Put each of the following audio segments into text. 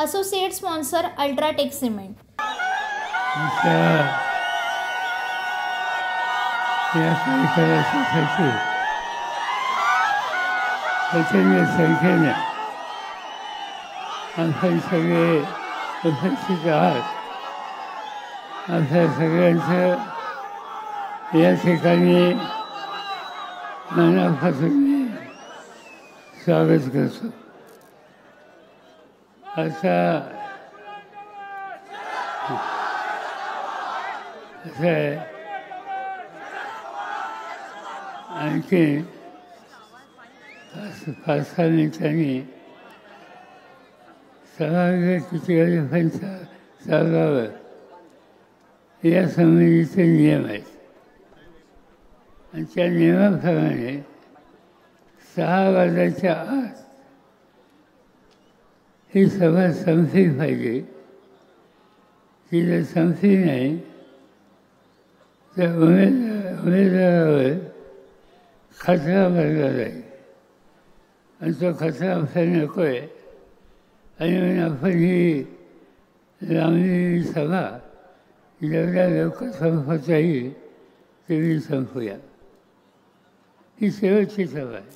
Associate sponsor UltraTech cement. या कार्यक्रमासाठी प्रचंड संख्येने आपण सगळे उपस्थित आहात. आपल्या सगळ्यांचं या ठिकाणी मनापासून मी स्वागत करतो. आता असं आहे, आणखी 5-6 मिनिटांनी सभागृह किती वाजेपर्यंत चालवावं या संबंधीचे नियम आहेत आणि त्या नियमाप्रमाणे 6 वाजायच्या आत ही सभा संपली पाहिजे. ती जर संपली नाही तर उमेदवारावर खतरा भरला जाईल आणि तो खतरा आपल्याला नको आहे. आणि म्हणून आपण ही लांबलेली सभा जेवढ्या लवकर संपवता येईल तेवढी संपूया. ही शेवटची सभा आहे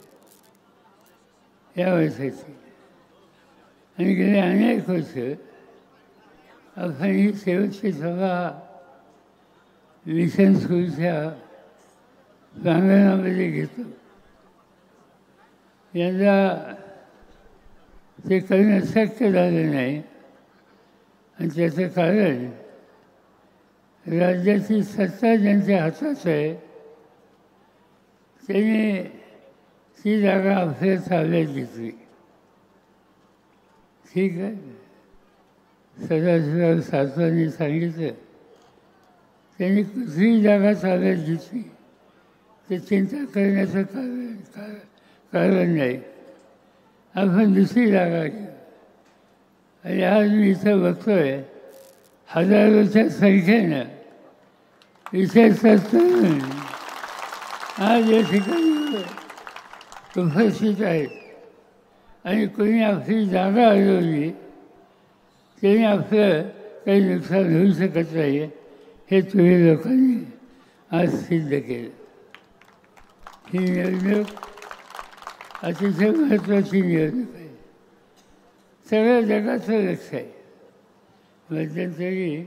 या वर्षाची आणि गेले अनेक वर्ष आपण ही शेवटची सभा मिशन स्कूलच्या प्रांगणामध्ये घेतो. यंदा ते करणं शक्य झालं नाही आणि त्याचं कारण राज्याची सत्ता ज्यांच्या हातात आहे त्यांनी ती जागा आपल्या ताब्यात घेतली. ठीक आहे, सदाशिवराव सातवांनी सांगितलं त्यांनी कुठलीही जागा ताब्यात घेतली ते चिंता करण्याचं कारण नाही. आपण दुसरी जागा घेऊ. आणि आज मी इथं बघतोय हजारोच्या संख्येनं विशेषतः तरुण आज या ठिकाणी उपस्थित आहेत आणि कोणी आपली जागा हरवली त्याने आपलं काही नुकसान होऊ शकत नाही हे तुम्ही लोकांनी आज सिद्ध केलं. ही निवडणूक अतिशय महत्त्वाची निवडणूक आहे. सगळ्या जगाचं लक्ष आहे. मध्यंतरी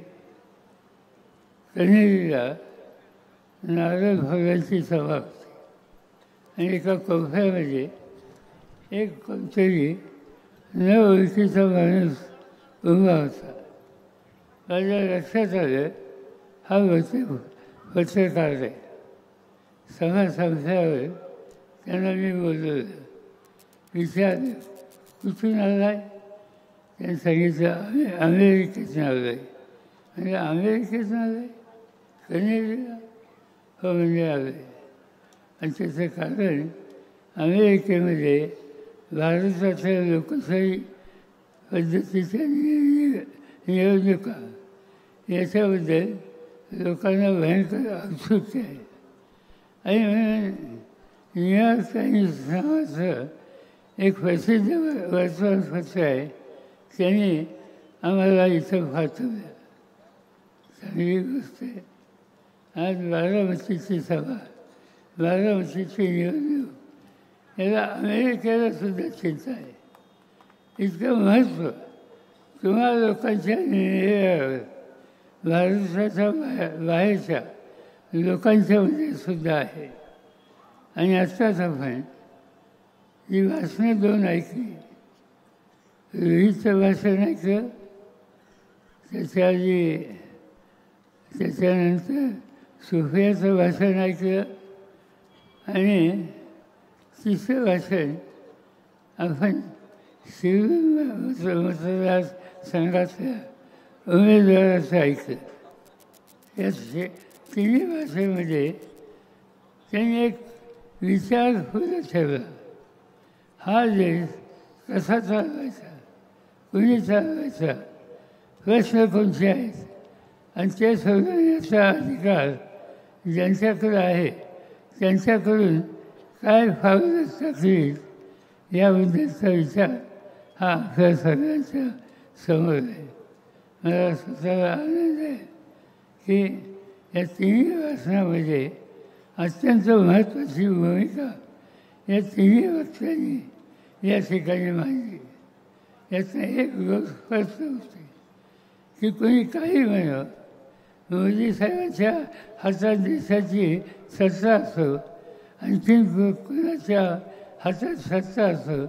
कन्हेरीला नारळ फोडायची सभा होती आणि एका कोपऱ्यामध्ये एक कोणतरी न ओळखीचा माणूस उभा होता. माझ्या लक्षात आलं हा पत्रकार आहे. सभा संपल्यावर त्यांना मी बोलवलं, विचारलं कुठून आला आहे. त्यांनी सांगितलं अमेरिकेतून आलो आहे. म्हणजे अमेरिकेतून आलो आहे कन्हेरीला? हो म्हणजे आलो आहे. आणि त्याचं कारण अमेरिकेमध्ये भारताच्या लोकशाही पद्धतीच्या निवडणुका याच्याबद्दल लोकांना भयंकर उत्सुकता आहे. आणि म्हणून न्यूयॉर्क टाइम्स नावाचं एक प्रसिद्ध वर्तमानपत्र आहे त्यांनी आम्हाला इथं पाठवलं. चांगली गोष्ट आहे. आज बारामतीची सभा, बारामतीची निवडणूक याला अमेरिकेला सुद्धा चिंता आहे. इतकं महत्त्व तुम्हा लोकांच्या निर्णयावर भारताच्या बाहेरच्या लोकांच्यामध्ये सुद्धा आहे. आणि आत्ताच आपण ही भाषणं 2 ऐकली. रोहितचं भाषण ऐकलं, त्याच्या आधी त्याच्यानंतर सुफियाचं भाषण ऐकलं आणि तिसरं भाषण आपण शिरूर मतदारसंघातल्या उमेदवाराचं ऐकलं. या तिन्ही भाषेमध्ये त्यांनी एक विचार पुढे ठेवला. हा देश कसा चालवायचा, कुणी चालवायचा, प्रश्न कोणते आहेत आणि ते सोडवण्याचा अधिकार ज्यांच्याकडे आहे त्यांच्याकडून काय फावलं टाकली याबद्दलचा विचार हा आपल्या सगळ्यांच्या समोर आहे. मला स्वतःला आनंद आहे की या तिन्ही वाचनामध्ये अत्यंत महत्त्वाची भूमिका या तिन्ही वक्त्यांनी या ठिकाणी मांडली. यातनं एक गोष्ट स्पष्ट होते की कोणी काही म्हणावं, मोदी साहेबांच्या हातात देशाची सत्ता असो, आणखीन कोणाच्या हातात सत्ता असो,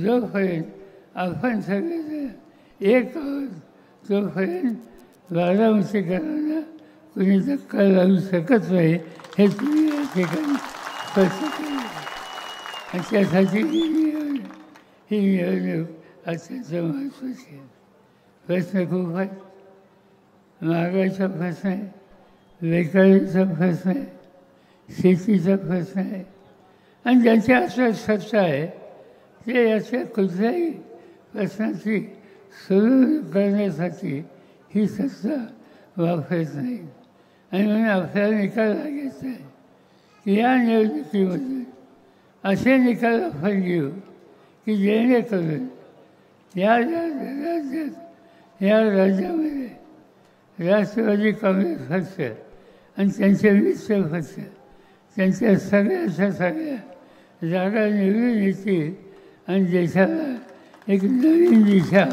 जोपर्यंत आपण सगळेजण एक आहोत तोपर्यंत बारामतीकरांना कोणी धक्का लावू शकत नाही. हे तुम्ही या ठिकाणी स्पष्ट केलं आणि त्यासाठी ही निवडणूक अत्यंत महत्त्वाची आहे. प्रश्न खूप आहेत. महागाईचा प्रश्न आहे, बेकारीचा प्रश्न आहे, शेतीचा प्रश्न आहे आणि ज्यांच्या हातात सत्ता आहे ते याच्या कुठल्याही प्रश्नाची सोडवणूक करण्यासाठी ही सत्ता वापरत नाही. आणि म्हणून आपल्याला निकाल लागायचा आहे की या निवडणुकीमधून असे निकाल आपण घेऊ की जेणेकरून या राज्यामध्ये राष्ट्रवादी काँग्रेस पक्ष आणि त्यांचे मित्र पक्ष त्यांच्या सगळ्या जागा निवडून येतील आणि देशाला एक नवीन दिशा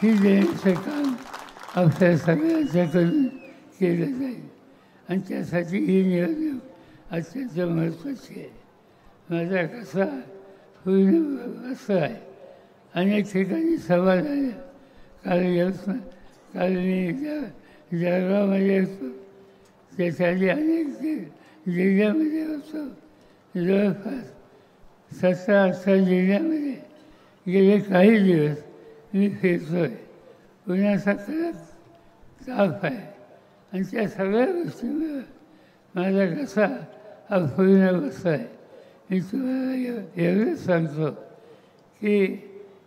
ही देण्याचं काम आपल्या सगळ्यांच्याकडून केलं जाईल. आणि त्यासाठी ही निवडणूक अत्यंत महत्त्वाची आहे. माझा कसा पूर्ण बसला आहे. अनेक ठिकाणी सभा झाल्या. काल मी जळगावमध्ये होतो, त्यासाठी अनेक जिल्ह्यामध्ये होतो. जवळपास 17-18 जिल्ह्यामध्ये गेले काही दिवस मी फिरतो आहे. पुण्याचा कडक ताप आहे आणि त्या सगळ्या गोष्टीमुळे माझा कसा हा पूर्ण बसला आहे. मी तुम्हाला एवढंच सांगतो की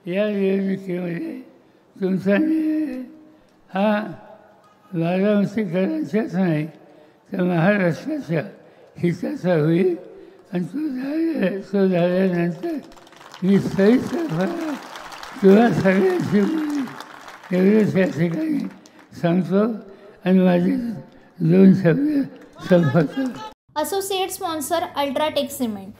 या निवडणुकीमध्ये तुमचा निर्णय हा बारामतीकरांचाच नाही तर महाराष्ट्राच्या हिताचा होईल. आणि तो झाल्यानंतर मी सहिष्णुपणा किंवा सगळ्यांची बोली एवढंच या ठिकाणी सांगतो आणि माझे 2 शब्द संपवतो. Associate sponsor UltraTech cement.